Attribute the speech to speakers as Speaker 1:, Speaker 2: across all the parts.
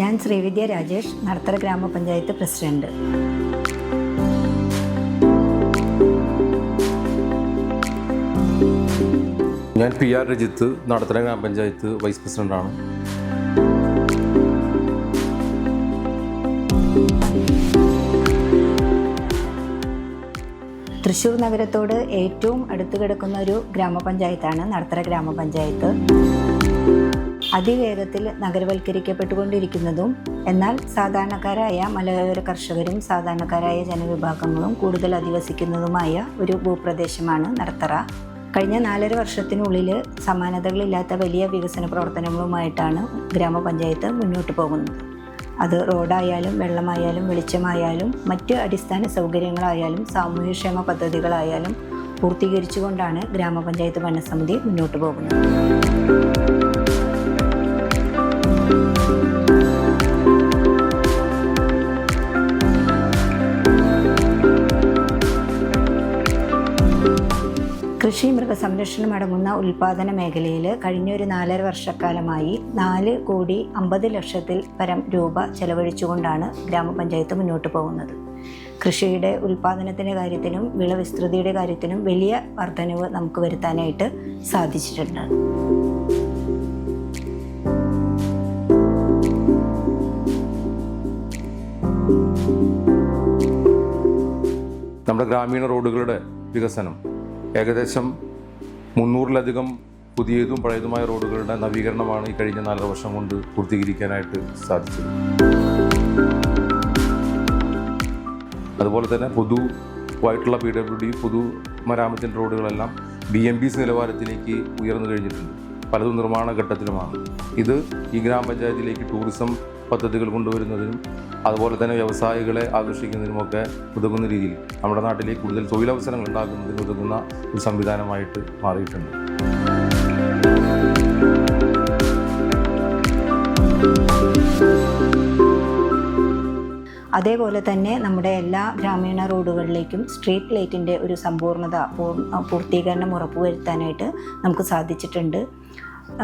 Speaker 1: ഞാൻ ശ്രീവിദ്യ രാജേഷ്, നടത്തറ ഗ്രാമപഞ്ചായത്ത് പ്രസിഡന്റ്.
Speaker 2: ഞാൻ PR രജിത്ത്, നടത്തറ ഗ്രാമപഞ്ചായത്ത് വൈസ് പ്രസിഡന്റാണ്.
Speaker 1: തൃശ്ശൂർ നഗരത്തോട് ഏറ്റവും അടുത്ത് കിടക്കുന്ന ഒരു ഗ്രാമപഞ്ചായത്താണ് നടത്തറ ഗ്രാമപഞ്ചായത്ത്. അതിവേഗത്തിൽ നഗരവൽക്കരിക്കപ്പെട്ടുകൊണ്ടിരിക്കുന്നതും എന്നാൽ സാധാരണക്കാരായ മലയോര കർഷകരും സാധാരണക്കാരായ ജനവിഭാഗങ്ങളും കൂടുതൽ അധിവസിക്കുന്നതുമായ ഒരു ഭൂപ്രദേശമാണ് നടത്തറ. കഴിഞ്ഞ 4.5 വർഷത്തിനുള്ളിൽ സമാനതകളില്ലാത്ത വലിയ വികസന പ്രവർത്തനങ്ങളുമായിട്ടാണ് ഗ്രാമപഞ്ചായത്ത് മുന്നോട്ട് പോകുന്നത്. അത് റോഡായാലും വെള്ളമായാലും വെളിച്ചമായാലും മറ്റ് അടിസ്ഥാന സൗകര്യങ്ങളായാലും സാമൂഹ്യക്ഷേമ പദ്ധതികളായാലും പൂർത്തീകരിച്ചുകൊണ്ടാണ് ഗ്രാമപഞ്ചായത്ത് ഭരണസമിതി മുന്നോട്ട് പോകുന്നത്. കൃഷി മൃഗസംരക്ഷണം അടങ്ങുന്ന ഉൽപ്പാദന മേഖലയിൽ കഴിഞ്ഞ ഒരു 4.5 വർഷക്കാലമായി 4,50,00,000 പരം രൂപ ചെലവഴിച്ചുകൊണ്ടാണ് ഗ്രാമപഞ്ചായത്ത് മുന്നോട്ട് പോകുന്നത്. കൃഷിയുടെ ഉൽപ്പാദനത്തിൻ്റെ കാര്യത്തിലും വിളവിസ്തൃതിയുടെ കാര്യത്തിലും വലിയ വർധനവ് നമുക്ക് വരുത്താനായിട്ട് സാധിച്ചിട്ടുണ്ട്.
Speaker 2: നമ്മുടെ ഗ്രാമീണ റോഡുകളുടെ വികസനം ഏകദേശം 300-ലധികം പുതിയതും പഴയതുമായ റോഡുകളുടെ നവീകരണമാണ് ഈ കഴിഞ്ഞ 4 വർഷം കൊണ്ട് പൂർത്തീകരിക്കാനായിട്ട് സാധിച്ചത്. അതുപോലെ തന്നെ പൊതുവായിട്ടുള്ള PWD പൊതുമരാമത്തിൻ്റെ റോഡുകളെല്ലാം BMBs നിലവാരത്തിലേക്ക് ഉയർന്നു കഴിഞ്ഞിട്ടുണ്ട്. പലതും നിർമ്മാണ ഘട്ടത്തിലുമാണ്. ഇത് ഈ ഗ്രാമപഞ്ചായത്തിലേക്ക് ടൂറിസം പദ്ധതികൾ കൊണ്ടുവരുന്നതിനും അതുപോലെ തന്നെ വ്യവസായികളെ ആകർഷിക്കുന്നതിനുമൊക്കെ ഉതകുന്ന രീതിയിൽ നമ്മുടെ നാട്ടിലേക്ക് കൂടുതൽ തൊഴിലവസരങ്ങൾ ഉണ്ടാക്കുന്നതിന് ഉതകുന്ന ഒരു സംവിധാനമായിട്ട് മാറിയിട്ടുണ്ട്.
Speaker 1: അതേപോലെ തന്നെ നമ്മുടെ എല്ലാ ഗ്രാമീണ റോഡുകളിലേക്കും സ്ട്രീറ്റ് ലൈറ്റിൻ്റെ ഒരു സമ്പൂർണ്ണത പൂർത്തീകരണം ഉറപ്പുവരുത്താനായിട്ട് നമുക്ക് സാധിച്ചിട്ടുണ്ട്.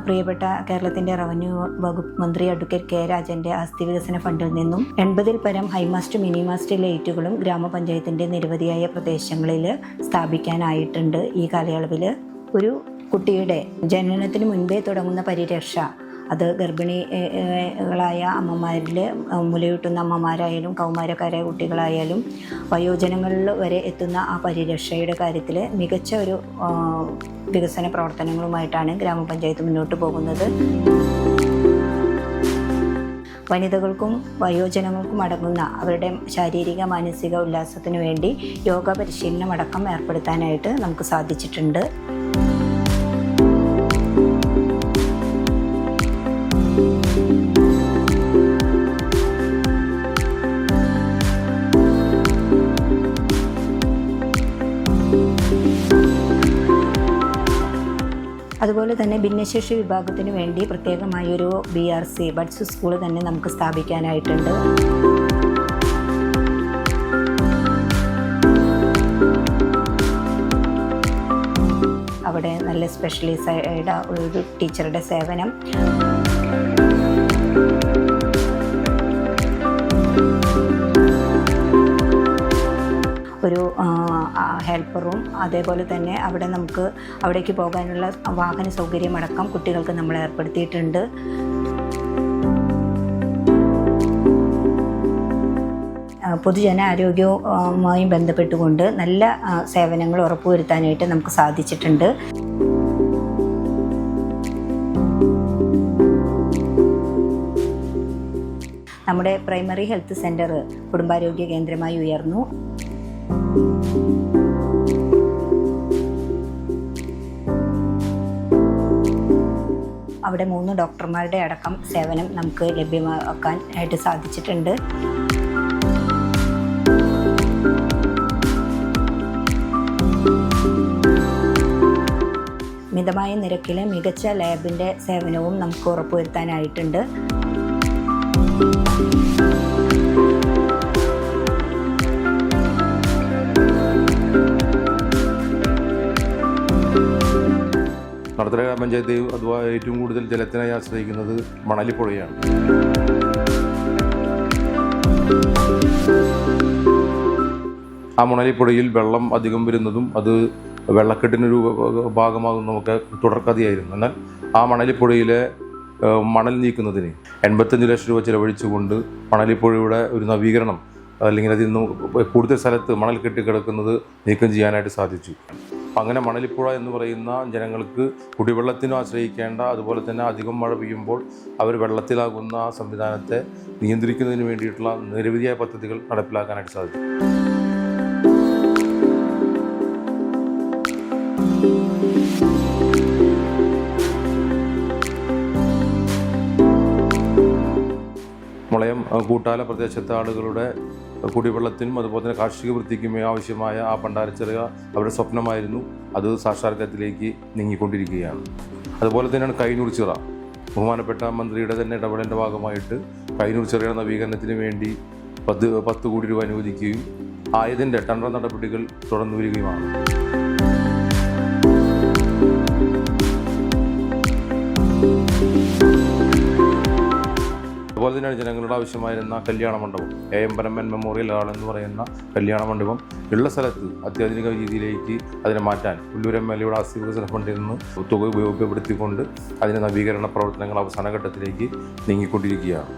Speaker 1: പ്രിയപ്പെട്ട കേരളത്തിൻ്റെ റവന്യൂ വകുപ്പ് മന്ത്രി അഡ്വക്കേറ്റ് K. രാജൻ്റെ ആസ്തി വികസന ഫണ്ടിൽ നിന്നും 80-ൽ പരം ഹൈമാസ്റ്റ് മിനിമാസ്റ്റ് ലൈറ്റുകളും ഗ്രാമപഞ്ചായത്തിൻ്റെ നിരവധിയായ പ്രദേശങ്ങളിൽ സ്ഥാപിക്കാനായിട്ടുണ്ട്. ഈ കാലയളവിൽ ഒരു കുട്ടിയുടെ ജനനത്തിന് മുൻപേ തുടങ്ങുന്ന പരിരക്ഷ, അത് ഗർഭിണികളായ അമ്മമാരിൽ മുലയൂട്ടുന്ന അമ്മമാരായാലും കൗമാരക്കാരായ കുട്ടികളായാലും വയോജനങ്ങളിൽ വരെ എത്തുന്ന ആ പരിരക്ഷയുടെ കാര്യത്തിൽ മികച്ച ഒരു വികസന പ്രവർത്തനങ്ങളുമായിട്ടാണ് ഗ്രാമപഞ്ചായത്ത് മുന്നോട്ട് പോകുന്നത്. വനിതകൾക്കും വയോജനങ്ങൾക്കും അടങ്ങുന്ന അവരുടെ ശാരീരിക മാനസിക ഉല്ലാസത്തിനു വേണ്ടി യോഗ പരിശീലനം അടക്കം ഏർപ്പെടുത്താനായിട്ട് നമുക്ക് സാധിച്ചിട്ടുണ്ട്. അതുപോലെ തന്നെ ഭിന്നശേഷി വിഭാഗത്തിന് വേണ്ടി പ്രത്യേകമായൊരു BRC ബഡ്സ് സ്കൂൾ തന്നെ നമുക്ക് സ്ഥാപിക്കാനായിട്ടുണ്ട്. അവിടെ നല്ല സ്പെഷ്യലൈസ്ഡ് ഒരു ടീച്ചറുടെ സേവനം, ഒരു ഹെൽപ്പറും, അതേപോലെ തന്നെ അവിടേക്ക് പോകാനുള്ള വാഹന സൗകര്യമടക്കം കുട്ടികൾക്ക് നമ്മൾ ഏർപ്പെടുത്തിയിട്ടുണ്ട്. പൊതുജനാരോഗ്യവുമായി ബന്ധപ്പെട്ടുകൊണ്ട് നല്ല സേവനങ്ങൾ ഉറപ്പുവരുത്താനായിട്ട് നമുക്ക് സാധിച്ചിട്ടുണ്ട്. നമ്മുടെ പ്രൈമറി ഹെൽത്ത് സെൻ്റർ കുടുംബാരോഗ്യ കേന്ദ്രമായി ഉയർന്നു. അവിടെ 3 ഡോക്ടർമാരുടെ അടക്കം സേവനം നമുക്ക് ലഭ്യമാക്കാൻ ആയിട്ട് സാധിച്ചിട്ടുണ്ട്. മിതമായ നിരക്കിൽ മികച്ച ലാബിൻ്റെ സേവനവും നമുക്ക് ഉറപ്പുവരുത്താനായിട്ടുണ്ട്.
Speaker 2: നടത്തറ ഗ്രാമപഞ്ചായത്ത് അഥവാ ഏറ്റവും കൂടുതൽ ജലത്തിനായി ആശ്രയിക്കുന്നത് മണലിപ്പുഴയാണ്. ആ മണലിപ്പുഴയിൽ വെള്ളം അധികം വരുന്നതും അത് വെള്ളക്കെട്ടിനൊരു ഭാഗമാകും നമുക്ക് തുടർക്കഥയായിരുന്നു. എന്നാൽ ആ മണലിപ്പുഴയിലെ മണൽ നീക്കുന്നതിന് 85 ലക്ഷം രൂപ ചിലവഴിച്ചുകൊണ്ട് മണലിപ്പുഴയുടെ ഒരു നവീകരണം അല്ലെങ്കിൽ അതിൽ നിന്ന് കൂടുതൽ സ്ഥലത്ത് മണൽ കെട്ടിക്കിടക്കുന്നത് നീക്കം ചെയ്യാനായിട്ട് സാധിച്ചു. അങ്ങനെ മണലിപ്പുഴ എന്ന് പറയുന്ന ജനങ്ങൾക്ക് കുടിവെള്ളത്തിനും ആശ്രയിക്കേണ്ട, അതുപോലെ തന്നെ അധികം മഴ പെയ്യുമ്പോൾ അവർ വെള്ളത്തിലാകുന്ന ആ സംവിധാനത്തെ നിയന്ത്രിക്കുന്നതിന് വേണ്ടിയിട്ടുള്ള നിരവധിയായ പദ്ധതികൾ നടപ്പിലാക്കാനായിട്ട് സാധിച്ചു. മുളയം കൂട്ടാല പ്രദേശത്തെ ആളുകളുടെ കുടിവെള്ളത്തിനും അതുപോലെ തന്നെ കാർഷിക വൃത്തിക്കും ആവശ്യമായ ആ പണ്ടാരച്ചിറ അവരുടെ സ്വപ്നമായിരുന്നു. അത് സാക്ഷാത്കാരത്തിലേക്ക് നീങ്ങിക്കൊണ്ടിരിക്കുകയാണ്. അതുപോലെ തന്നെയാണ് കൈനൂർ ചിറ. ബഹുമാനപ്പെട്ട മന്ത്രിയുടെ തന്നെ ഇടപെടലിൻ്റെ ഭാഗമായിട്ട് കൈനൂർ ചിറയുടെ നവീകരണത്തിന് വേണ്ടി 10 കോടി രൂപ അനുവദിക്കുകയും ആയതിൻ്റെ ടെൻഡർ നടപടികൾ തുടർന്നു വരികയുമാണ്. അതുപോലെ തന്നെയാണ് ജനങ്ങളുടെ ആവശ്യമായിരുന്ന കല്യാണ മണ്ഡപം, AM പരമൻ മെമ്മോറിയൽ ഹാൾ എന്ന് പറയുന്ന കല്യാണ മണ്ഡപം ഉള്ള സ്ഥലത്ത് അത്യാധുനിക രീതിയിലേക്ക് അതിനെ മാറ്റാൻ പുല്ലൂർ MLA ആസ്തി വികസന ഫണ്ടിൽ നിന്ന് തുക ഉപയോഗപ്പെടുത്തിക്കൊണ്ട് അതിൻ്റെ നവീകരണ പ്രവർത്തനങ്ങൾ അവസാന ഘട്ടത്തിലേക്ക് നീങ്ങിക്കൊണ്ടിരിക്കുകയാണ്.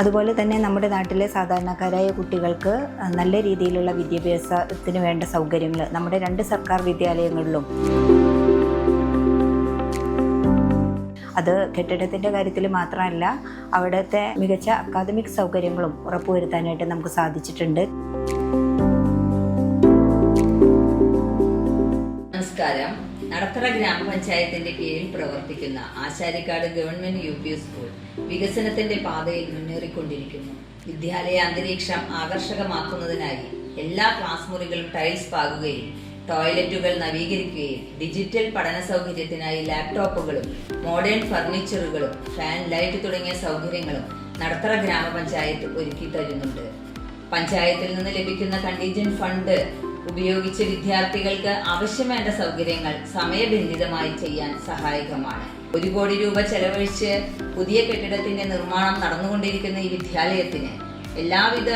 Speaker 1: അതുപോലെ തന്നെ നമ്മുടെ നാട്ടിലെ സാധാരണക്കാരായ കുട്ടികൾക്ക് നല്ല രീതിയിലുള്ള വിദ്യാഭ്യാസത്തിന് വേണ്ട സൗകര്യങ്ങൾ നമ്മുടെ 2 സർക്കാർ വിദ്യാലയങ്ങളിലും, അത് കെട്ടിടത്തിൻ്റെ കാര്യത്തിൽ മാത്രമല്ല അവിടുത്തെ മികച്ച അക്കാദമിക് സൗകര്യങ്ങളും ഉറപ്പുവരുത്താനായിട്ട് നമുക്ക് സാധിച്ചിട്ടുണ്ട്.
Speaker 3: നമസ്കാരം. നടത്തറ ഗ്രാമപഞ്ചായത്തിന്റെ കീഴിൽ പ്രവർത്തിക്കുന്ന ആശാരിക്കാട് ഗവൺമെന്റ് UP സ്കൂൾ വികസനത്തിന്റെ പാതയിൽ മുന്നേറിക്കൊണ്ടിരിക്കുന്നു. വിദ്യാലയ അന്തരീക്ഷം ആകർഷകമാക്കുന്നതിനായി എല്ലാ ക്ലാസ് മുറികളും ടൈൽസ് പാകുകയും ടോയ്ലറ്റുകൾ നവീകരിക്കുകയും ഡിജിറ്റൽ പഠന സൗകര്യത്തിനായി ലാപ്ടോപ്പുകളും മോഡേൺ ഫർണിച്ചറുകളും ഫാൻ, ലൈറ്റ് തുടങ്ങിയ സൗകര്യങ്ങളും നടത്തറ ഗ്രാമപഞ്ചായത്ത് ഒരുക്കി തരുന്നുണ്ട്. പഞ്ചായത്തിൽ നിന്ന് ലഭിക്കുന്ന കണ്ടീജന്റ് ഫണ്ട് ഉപയോഗിച്ച് വിദ്യാർത്ഥികൾക്ക് ആവശ്യം വേണ്ട സൗകര്യങ്ങൾ സമയബന്ധിതമായി ചെയ്യാൻ സഹായകമാണ്. 1 കോടി രൂപ ചെലവഴിച്ച് പുതിയ കെട്ടിടത്തിന്റെ നിർമ്മാണം നടന്നുകൊണ്ടിരിക്കുന്ന ഈ വിദ്യാലയത്തിന് എല്ലാവിധ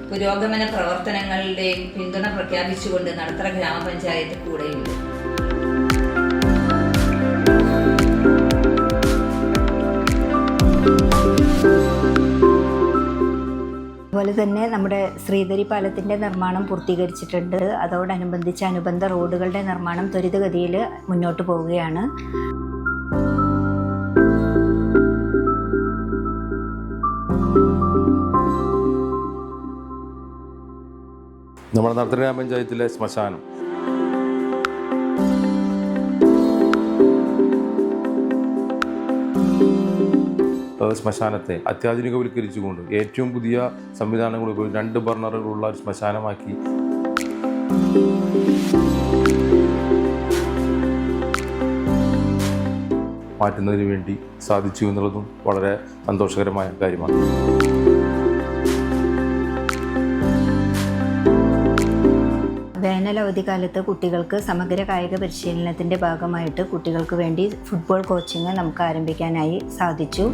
Speaker 3: പുരോഗമന പ്രവർത്തനങ്ങളുടെയും പിന്തുണ പ്രഖ്യാപിച്ചുകൊണ്ട് നടത്തറ ഗ്രാമപഞ്ചായത്ത് കൂടെയുണ്ട്.
Speaker 1: അതുപോലെ തന്നെ നമ്മുടെ ശ്രീധരി പാലത്തിൻ്റെ നിർമ്മാണം പൂർത്തീകരിച്ചിട്ടുണ്ട്. അതോടനുബന്ധിച്ച് അനുബന്ധ റോഡുകളുടെ നിർമ്മാണം ത്വരിതഗതിയിൽ മുന്നോട്ട് പോവുകയാണ്.
Speaker 2: നമ്മുടെ നടത്തറ ഗ്രാമപഞ്ചായത്തിലെ ശ്മശാനം ശ്മശാനത്തെ അത്യാധുനികവൽക്കരിച്ചുകൊണ്ട് ഏറ്റവും പുതിയ സംവിധാനങ്ങൾ ഉപയോഗിച്ച് 2 ബർണറുകളുള്ള ഒരു ശ്മശാനമാക്കി മാറ്റുന്നതിന് വേണ്ടി സാധിച്ചു എന്നുള്ളതും വളരെ സന്തോഷകരമായ കാര്യമാണ്.
Speaker 1: വേനൽ അവധിക്കാലത്ത് കുട്ടികൾക്ക് സമഗ്ര കായിക പരിശീലനത്തിൻ്റെ ഭാഗമായിട്ട് കുട്ടികൾക്ക് വേണ്ടി ഫുട്ബോൾ കോച്ചിങ് നമുക്ക് ആരംഭിക്കാനായി സാധിച്ചു.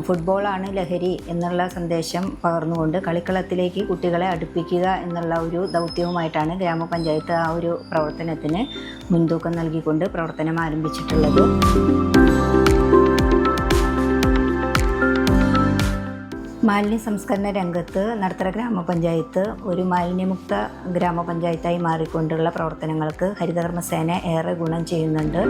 Speaker 1: ഫുട്ബോളാണ് ലഹരി എന്നുള്ള സന്ദേശം പകർന്നുകൊണ്ട് കളിക്കളത്തിലേക്ക് കുട്ടികളെ അടുപ്പിക്കുക എന്നുള്ള ഒരു ദൗത്യവുമായിട്ടാണ് ഗ്രാമപഞ്ചായത്ത് ആ ഒരു പ്രവർത്തനത്തിന് മുൻതൂക്കം നൽകിക്കൊണ്ട് പ്രവർത്തനം ആരംഭിച്ചിട്ടുള്ളത്. മാലിന്യ സംസ്കരണ രംഗത്ത് നടത്തറ ഗ്രാമപഞ്ചായത്ത് ഒരു മാലിന്യമുക്ത ഗ്രാമപഞ്ചായത്തായി മാറിക്കൊണ്ടുള്ള പ്രവർത്തനങ്ങൾക്ക് ഹരിതകർമ്മസേന ഏറെ ഗുണം ചെയ്യുന്നുണ്ട്.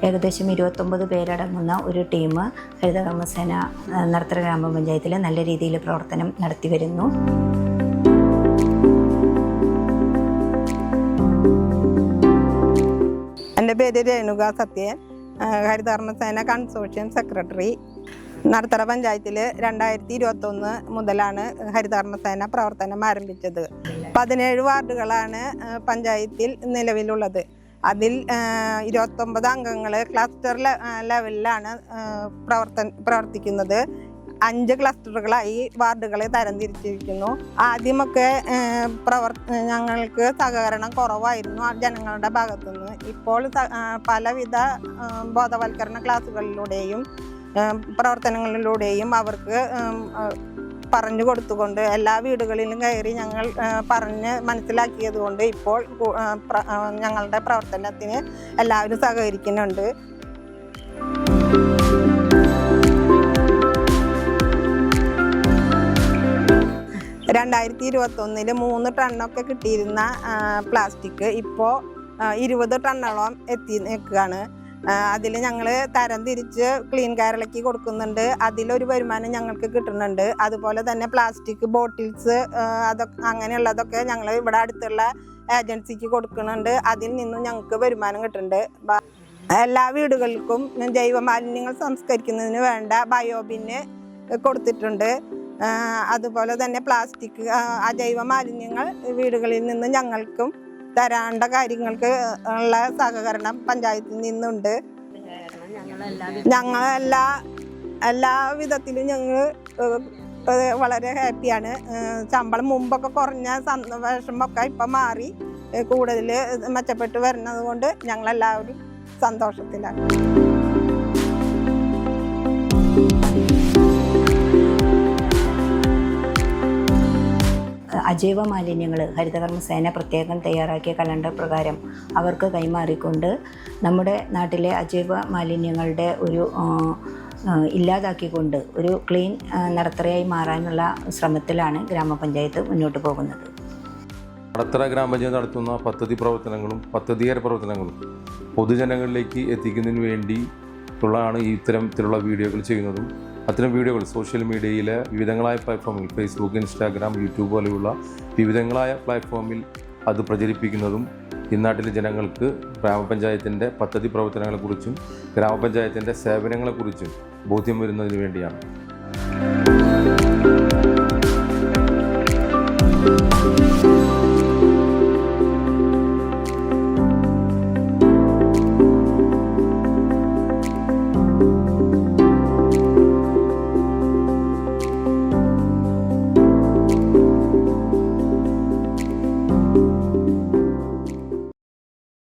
Speaker 1: ഏകദേശം 29 പേരടങ്ങുന്ന ഒരു ടീം ഹരിതകർമ്മസേന നടത്തറ ഗ്രാമപഞ്ചായത്തിൽ നല്ല രീതിയിൽ പ്രവർത്തനം നടത്തി വരുന്നു.
Speaker 4: എൻ്റെ പേര് രേണുക സത്യൻ, ഹരിതകർമ്മസേന കൺസോർഷ്യം സെക്രട്ടറി. നടത്തറ പഞ്ചായത്തിൽ 2021 മുതലാണ് ഹരിതകർമ്മസേന പ്രവർത്തനം ആരംഭിച്ചത്. 17 വാർഡുകളാണ് പഞ്ചായത്തിൽ നിലവിലുള്ളത്. അതിൽ 29 അംഗങ്ങൾ ക്ലസ്റ്റർ ലെവലിലാണ് പ്രവർത്തിക്കുന്നത്. 5 ക്ലസ്റ്ററുകളായി വാർഡുകളെ തരംതിരിച്ചിരിക്കുന്നു. ആദ്യമൊക്കെ ഞങ്ങൾക്ക് സഹകരണം കുറവായിരുന്നു ജനങ്ങളുടെ ഭാഗത്തുനിന്ന്. ഇപ്പോൾ പലവിധ ബോധവൽക്കരണ ക്ലാസ്സുകളിലൂടെയും പ്രവർത്തനങ്ങളിലൂടെയും അവർക്ക് പറഞ്ഞു കൊടുത്തുകൊണ്ട് എല്ലാ വീടുകളിലും കയറി ഞങ്ങൾ പറഞ്ഞ് മനസ്സിലാക്കിയത് കൊണ്ട് ഇപ്പോൾ ഞങ്ങളുടെ പ്രവർത്തനത്തിന് എല്ലാവരും സഹകരിക്കുന്നുണ്ട്. 2021 3 ടണ്ണൊക്കെ കിട്ടിയിരുന്ന പ്ലാസ്റ്റിക് ഇപ്പോൾ 20 ടണ്ണോളം എത്തി നിൽക്കുകയാണ്. അതിൽ ഞങ്ങൾ തരംതിരിച്ച് ക്ലീൻ കേരളയ്ക്ക് കൊടുക്കുന്നുണ്ട്. അതിലൊരു വരുമാനം ഞങ്ങൾക്ക് കിട്ടുന്നുണ്ട്. അതുപോലെ തന്നെ പ്ലാസ്റ്റിക് ബോട്ടിൽസ് അതൊക്കെ അങ്ങനെയുള്ളതൊക്കെ ഞങ്ങൾ ഇവിടെ അടുത്തുള്ള ഏജൻസിക്ക് കൊടുക്കുന്നുണ്ട്. അതിൽ നിന്നും ഞങ്ങൾക്ക് വരുമാനം കിട്ടുന്നുണ്ട്. എല്ലാ വീടുകൾക്കും ജൈവ മാലിന്യങ്ങൾ സംസ്കരിക്കുന്നതിന് വേണ്ട ബയോബിന് കൊടുത്തിട്ടുണ്ട്. അതുപോലെ തന്നെ പ്ലാസ്റ്റിക് അജൈവ മാലിന്യങ്ങൾ വീടുകളിൽ നിന്ന് ഞങ്ങൾക്കും തരേണ്ട കാര്യങ്ങൾക്ക് ഉള്ള സഹകരണം പഞ്ചായത്തിൽ നിന്നുണ്ട്. എല്ലാ വിധത്തിലും ഞങ്ങൾ വളരെ ഹാപ്പിയാണ്. ശമ്പളം മുമ്പൊക്കെ കുറഞ്ഞ വിഷമമൊക്കെ ഇപ്പം മാറി കൂടുതൽ മെച്ചപ്പെട്ട് വരുന്നത് കൊണ്ട് ഞങ്ങളെല്ലാവരും സന്തോഷത്തിലാണ്.
Speaker 1: അജൈവ മാലിന്യങ്ങൾ ഹരിതകർമ്മസേന പ്രത്യേകം തയ്യാറാക്കിയ കലണ്ടർ പ്രകാരം അവർക്ക് കൈമാറിക്കൊണ്ട് നമ്മുടെ നാട്ടിലെ അജൈവ മാലിന്യങ്ങളുടെ ഒരു ഇല്ലാതാക്കിക്കൊണ്ട് ഒരു ക്ലീൻ നടത്തറയായി മാറാനുള്ള ശ്രമത്തിലാണ് ഗ്രാമപഞ്ചായത്ത് മുന്നോട്ട് പോകുന്നത്.
Speaker 2: നടത്തറ ഗ്രാമപഞ്ചായത്ത് നടത്തുന്ന പദ്ധതി പ്രവർത്തനങ്ങളും പദ്ധതിയേറെ പ്രവർത്തനങ്ങളും പൊതുജനങ്ങളിലേക്ക് എത്തിക്കുന്നതിന് വേണ്ടി ഉള്ളതാണ് ഇത്തരത്തിലുള്ള വീഡിയോകൾ ചെയ്യുന്നതും. അത്തരം വീഡിയോകൾ സോഷ്യൽ മീഡിയയിലെ വിവിധങ്ങളായ പ്ലാറ്റ്ഫോമിൽ ഫേസ്ബുക്ക്, ഇൻസ്റ്റാഗ്രാം, യൂട്യൂബ് പോലെയുള്ള വിവിധങ്ങളായ പ്ലാറ്റ്ഫോമിൽ അത് പ്രചരിപ്പിക്കുന്നതും ഈ നാട്ടിലെ ജനങ്ങൾക്ക് ഗ്രാമപഞ്ചായത്തിൻ്റെ പദ്ധതി പ്രവർത്തനങ്ങളെക്കുറിച്ചും ഗ്രാമപഞ്ചായത്തിൻ്റെ സേവനങ്ങളെക്കുറിച്ചും ബോധ്യം വരുന്നതിന് വേണ്ടിയാണ്.